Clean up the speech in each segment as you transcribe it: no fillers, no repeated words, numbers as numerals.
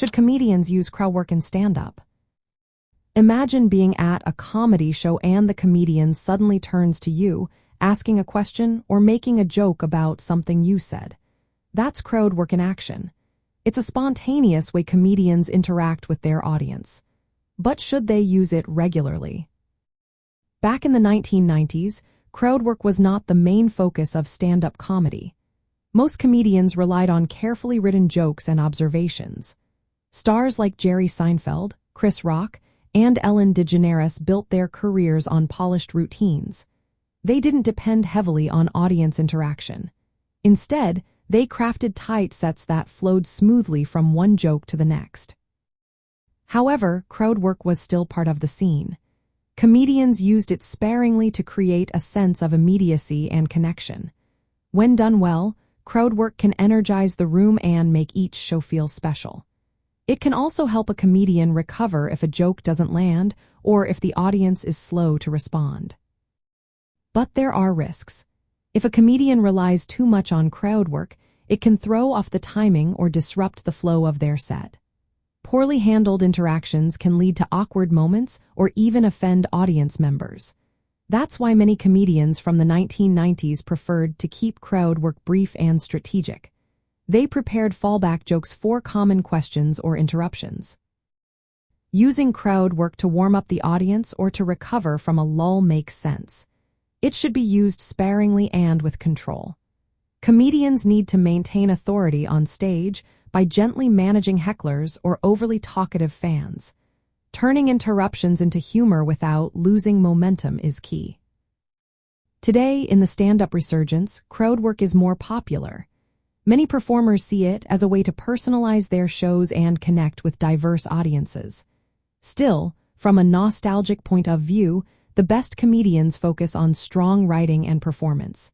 Should comedians use crowd work in stand-up? Imagine being at a comedy show and the comedian suddenly turns to you, asking a question or making a joke about something you said. That's crowd work in action. It's a spontaneous way comedians interact with their audience. But should they use it regularly? Back in the 1990s, crowd work was not the main focus of stand-up comedy. Most comedians relied on carefully written jokes and observations. Stars like Jerry Seinfeld, Chris Rock, and Ellen DeGeneres built their careers on polished routines. They didn't depend heavily on audience interaction. Instead, they crafted tight sets that flowed smoothly from one joke to the next. However, crowd work was still part of the scene. Comedians used it sparingly to create a sense of immediacy and connection. When done well, crowd work can energize the room and make each show feel special. It can also help a comedian recover if a joke doesn't land or if the audience is slow to respond. But there are risks. If a comedian relies too much on crowd work, it can throw off the timing or disrupt the flow of their set. Poorly handled interactions can lead to awkward moments or even offend audience members. That's why many comedians from the 1990s preferred to keep crowd work brief and strategic. They prepared fallback jokes for common questions or interruptions. Using crowd work to warm up the audience or to recover from a lull makes sense. It should be used sparingly and with control. Comedians need to maintain authority on stage by gently managing hecklers or overly talkative fans. Turning interruptions into humor without losing momentum is key. Today, in the stand-up resurgence, crowd work is more popular. Many performers see it as a way to personalize their shows and connect with diverse audiences. Still, from a nostalgic point of view, the best comedians focus on strong writing and performance.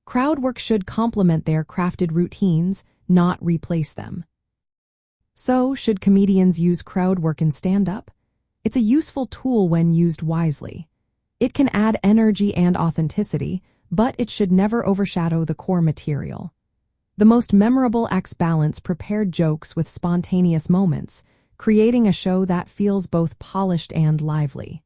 Crowd work should complement their crafted routines, not replace them. So, should comedians use crowd work in stand-up? It's a useful tool when used wisely. It can add energy and authenticity, but it should never overshadow the core material. The most memorable acts balance prepared jokes with spontaneous moments, creating a show that feels both polished and lively.